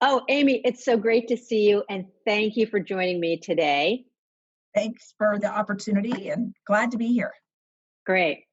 Oh, Amy, it's so great to see you, and thank you for joining me today. Thanks for the opportunity and glad to be here. Great.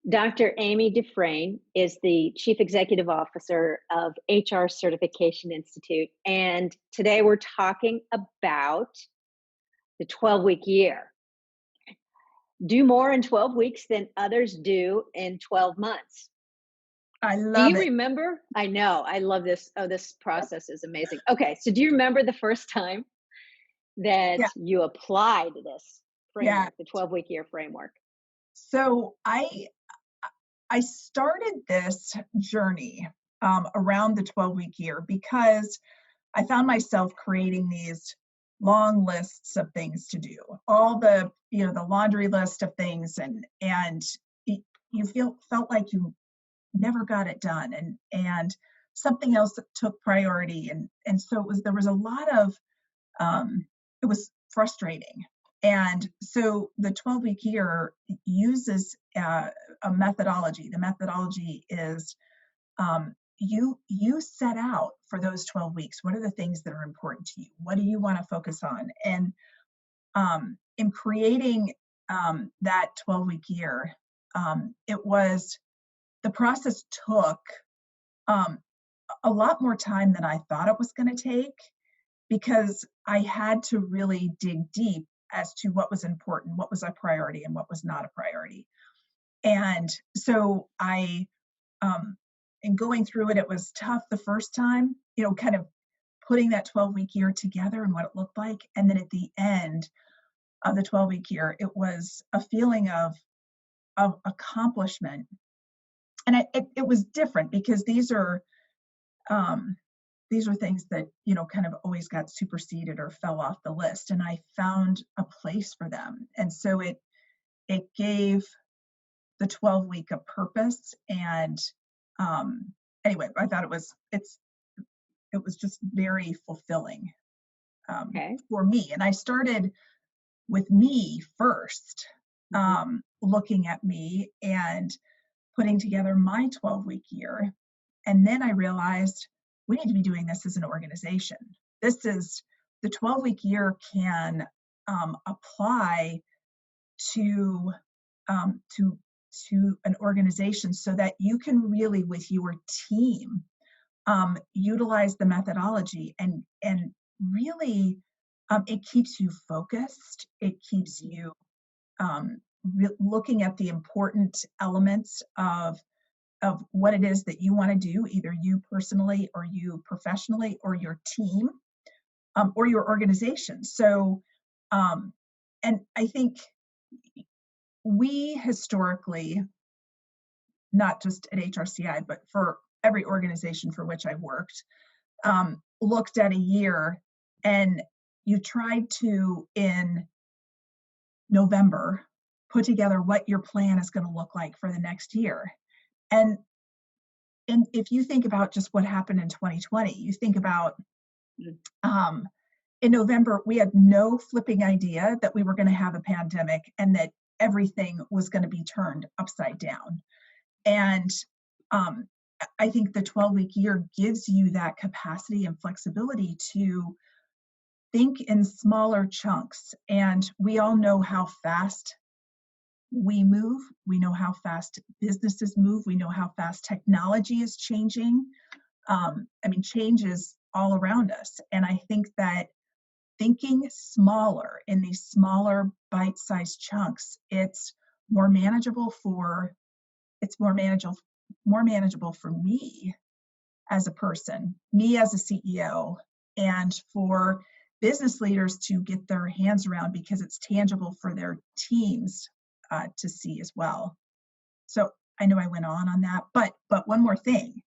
Dr. Amy Dufrane is the Chief Executive Officer of HR Certification Institute, and today we're talking about the 12-week year. Do more in 12 weeks than others do in 12 months. I Do love you it. remember? I know, I love this. Oh, this process is amazing. Okay, so do you remember the first time that Yeah, you applied this yeah. framework, the 12-week year framework? So I started this journey around the 12-week year because I found myself creating these long lists of things to do. All the laundry list of things and you felt like you never got it done and something else that took priority and so there was a lot of it was frustrating. And so the 12-week year uses a methodology. The methodology is you set out for those 12 weeks. What are the things that are important to you? What do you want to focus on? And in creating that 12-week year, it was the process took um, a lot more time than I thought it was going to take because I had to really dig deep as to what was important, what was a priority, and what was not a priority. And so in going through it, it was tough the first time, kind of putting that 12-week year together and what it looked like. And then at the end of the 12-week year, it was a feeling of accomplishment. And it was different because um, these are things that kind of always got superseded or fell off the list, and I found a place for them. And so it gave the 12-week a purpose. And anyway, I thought it was just very fulfilling Okay. for me. And I started with me first, Mhm. looking at me and putting together my 12-week year. And then I realized we need to be doing this as an organization. This is the 12-week year can apply to um, to to an organization so that you can really, with your team, utilize the methodology and really it keeps you focused. It keeps Mhm. you looking at the important elements of what it is that you want to do, either you personally or you professionally or your team or your organization. So, and I think we historically, not just at HRCI, but for every organization for which I've worked, looked at a year and you tried to, in November, put together what your plan is going to look like for the next year. And and if you think about just what happened in 2020, you think about Mm. um, in November, we had no flipping idea that we were going to have a pandemic and that everything was going to be turned upside down. And um, I think the 12-week year gives you that capacity and flexibility to think in smaller chunks. And we all know how fast we move. We know how fast businesses move. We know how fast technology is changing. Change is all around us. And I think that thinking smaller in these smaller bite-sized chunks, it's more manageable for me as a person, me as a CEO, and for business leaders to get their hands around because it's tangible for their teams to see as well. So I know I went on that, but one more thing,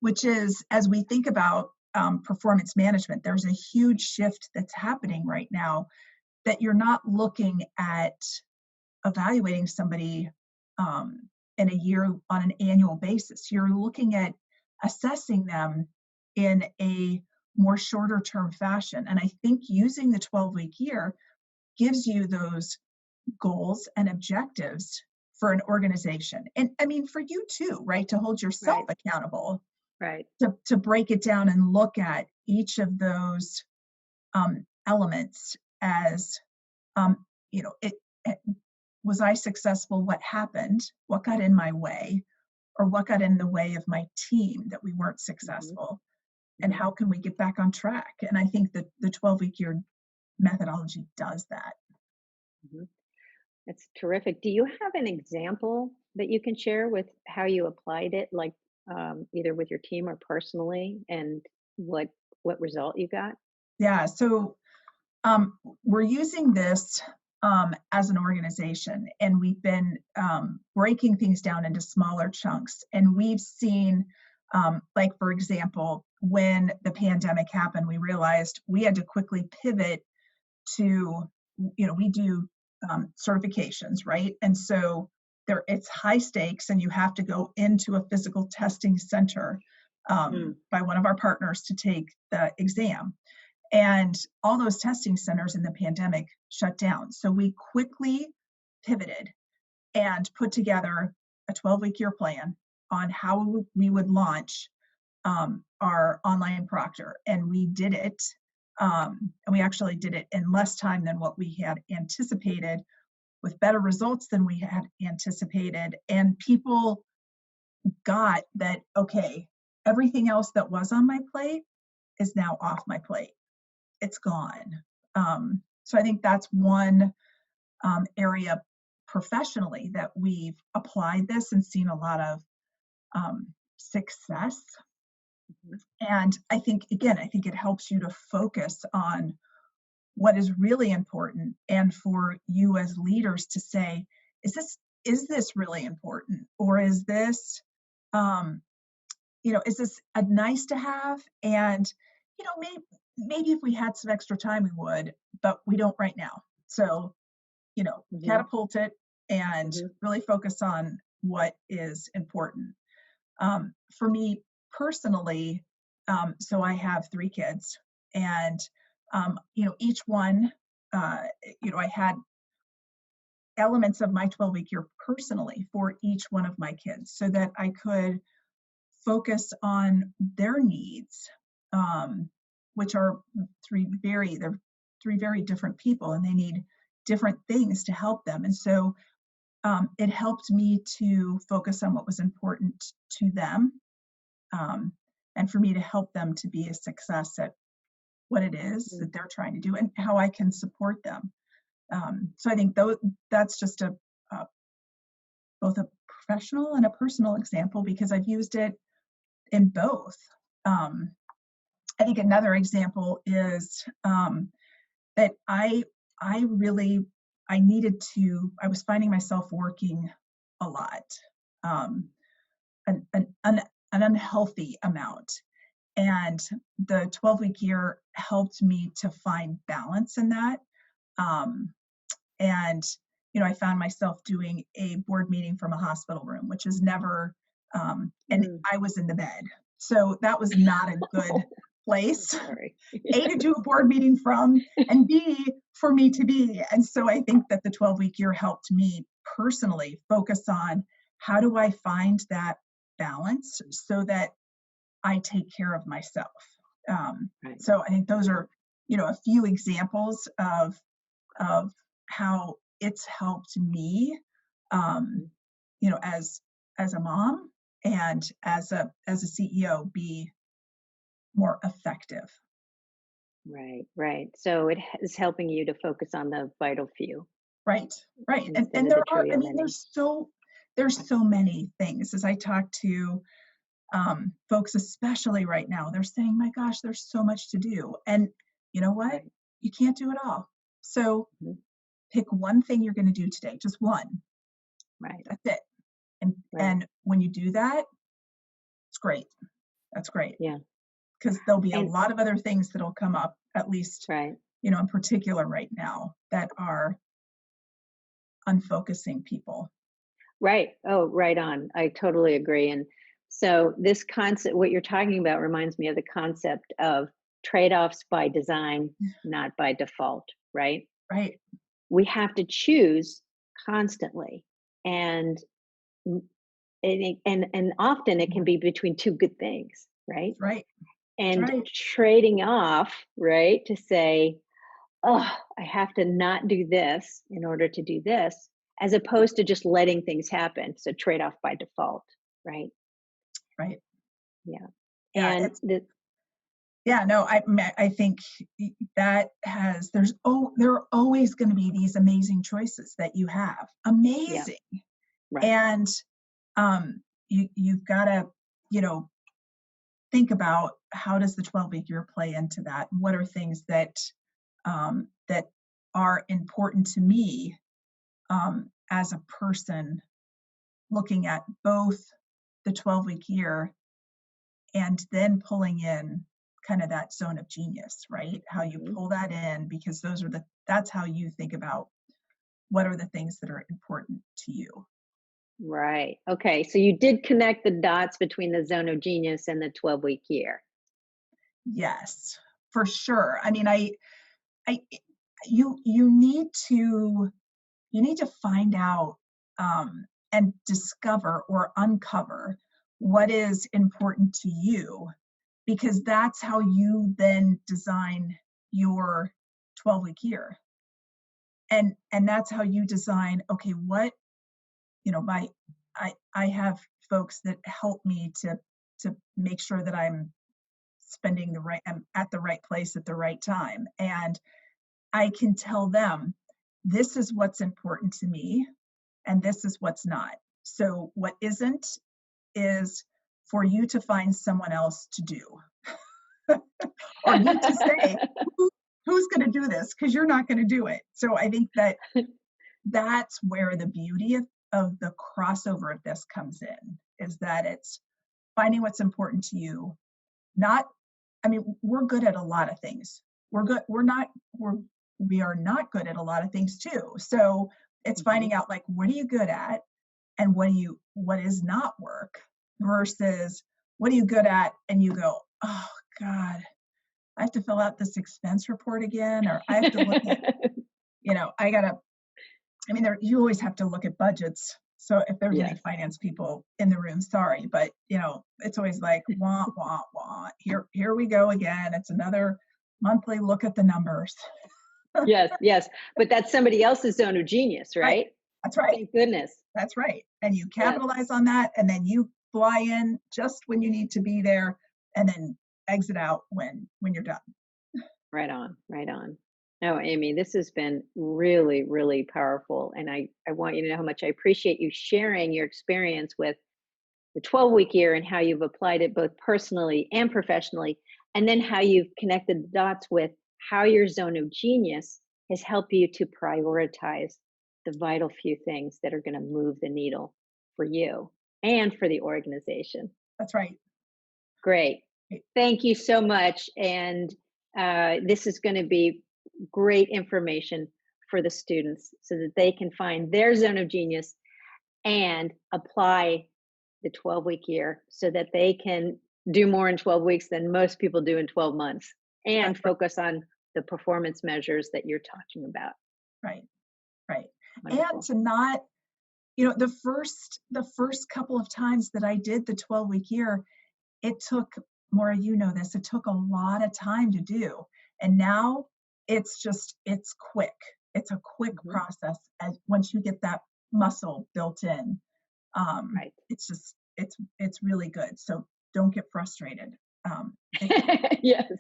which is as we think about performance management, there's a huge shift that's happening right now that you're not looking at evaluating somebody in a year on an annual basis. You're looking at assessing them in a more shorter term fashion. And I think using the 12-week year gives you those goals and objectives for an organization. And I mean, for you too, right? To hold yourself Right. accountable. Right. to break it down and look at each of those elements as, um, it, was I successful? What happened? What got in my way? Or what got in the way of my team that we weren't Mm-hmm. successful? And Mm-hmm. how can we get back on track? And I think that the 12-week year methodology does that. Mm-hmm. That's terrific. Do you have an example that you can share with how you applied it, like either with your team or personally, and what what result you got? Yeah. So we're using this as an organization, and we've been breaking things down into smaller chunks. And we've seen, like, for example, when the pandemic happened, we realized we had to quickly pivot to, we do certifications, right? And so it's high stakes, and you have to go into a physical testing center Mm. by one of our partners to take the exam. And all those testing centers in the pandemic shut down. So we quickly pivoted and put together a 12-week year plan on how we would launch our online proctor. And we did it. And we actually did it in less time than what we had anticipated, with better results than we had anticipated. And people got that, okay, everything else that was on my plate is now off my plate. It's gone. So I think that's one area professionally that we've applied this and seen a lot of success. Mhm. And I think, again, I think it helps you to focus on what is really important, and for you as leaders to say, is this really important, or is this um, is this a nice to have? And maybe if we had some extra time we would, but we don't right now. So Mhm. catapult it and Mhm. really focus on what is important. For me personally, so I have 3 kids, and each one, I had elements of my 12-week year personally for each one of my kids, so that I could focus on their needs, um, which are they're 3 very different people, and they need different things to help them. And so it helped me to focus on what was important to them, um, and for me to help them to be a success at what it is Mm. that they're trying to do, and how I can support them. So I think that's just both a professional and a personal example, because I've used it in both. Um, I think another example is that I really I was finding myself working a lot, um, an unhealthy amount, and the 12-week year helped me to find balance in that. Um, and I found myself doing a board meeting from a hospital room, which is never, and Mm. I was in the bed, so that was not a good Oh, I'm place. sorry. A, to do a board meeting from, and B, for me to be. And so I think that the 12-week year helped me personally focus on, how do I find that balance so that I take care of myself. Um, Right. so I think those are, a few examples of how it's helped me, um, Mhm. as a mom, and as a CEO, be more effective. Right. Right. So is helping you to focus on the vital few Right, right. And instead and of there the are, I trillion mean, many. there's so many things. As I talk to folks, especially right now, they're saying, my gosh, there's so much to do. And you know what? Right. You can't do it all. So Mhm. pick one thing you're going to do today, just one. Right. That's it. And Right. and when you do that, it's great. That's great, Yeah. because there'll be a And lot of other things that'll come up, at least, right. in particular right now, that are unfocusing people. Right. Oh, right on. I totally agree. And so this concept, what you're talking about, reminds me of the concept of trade-offs by design, not by default, right? Right. We have to choose constantly. And and often it can be between two good things. right? That's right. That's And right. trading off, right, to say, oh, I have to not do this in order to do this, as opposed to just letting things happen. So trade off by default, right? Right. Yeah. Yeah. And It's yeah. No, I think that has there are always going to be these amazing choices that you have. yeah, Amazing. right. And you've got to, you know, think about how does the 12-week year play into that? What are things that are important to me as a person looking at both the 12-week year and then pulling in kind of that zone of genius, right? How you Mhm. pull that in, because that's how you think about what are the things that are important to you. Right. Okay. So you did connect the dots between the zone of genius and the 12-week year. Yes, for sure. I mean, I you need to find out and discover or uncover what is important to you, because that's how you then design your 12-week year. And that's how you design, okay, what, my I have folks that help me to make sure that I'm at the right place at the right time, and I can tell them this is what's important to me and this is what's not. So what isn't is for you to find someone else to do, or you to say, Who, who's going to do this, because you're not going to do it. So I think that's where the beauty of the crossover of this comes in, is that it's finding what's important to you. Not, I mean, we're good at a lot of things. We are not good at a lot of things too. So it's Mhm. finding out, like, what are you good at, and what is not work, versus what are you good at and you go, oh God, I have to fill out this expense report again, or I have to look at, I gotta, I mean, you always have to look at budgets. So if there's any Yes. finance people in the room, sorry, but it's always like wah wah wah. Here we go again. It's another monthly look at the numbers. Yes, yes. But that's somebody else's zone of genius, Right. right? That's right. Thank goodness. That's right. And you Yes. capitalize on that, and then you fly in just when you need to be there, and then exit out when you're done. Right on. Right on. No, Amy, this has been really, really powerful. And I want you to know how much I appreciate you sharing your experience with the 12-week year and how you've applied it both personally and professionally, and then how you've connected the dots with how your zone of genius has helped you to prioritize the vital few things that are going to move the needle for you and for the organization. That's right. Great. Thank you so much. And this is going to be great information for the students so that they can find their zone of genius and apply the 12-week year so that they can do more in 12 weeks than most people do in 12 months and That's right. focus on the performance measures that you're talking about. Right. Right. And Wonderful. to not, the first couple of times that I did the 12-week year, it took, Maura, this, it took a lot of time to do. And now it's quick. It's a quick Mhm. process, as once you get that muscle built in. Right. It's really good. So don't get frustrated. It can take Yes.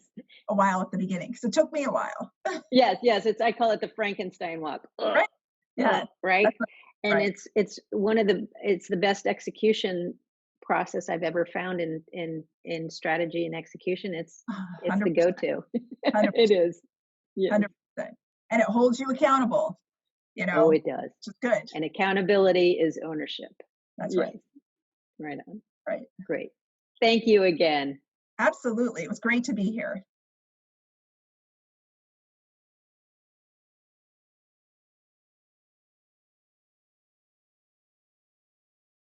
a while at the beginning, because it took me a while. Yes, yes, I call it the Frankenstein walk. Ugh, Right. Yeah. ugh, right? That's right. And Right. it's the best execution process I've ever found in strategy and execution. It's the 100%. go-to. 100%. It is. Yes. 100%. And it holds you accountable, Oh, it does. which is good. And accountability is ownership. That's Yes. right. Right on. Right. Great. Thank you again. Absolutely. It was great to be here.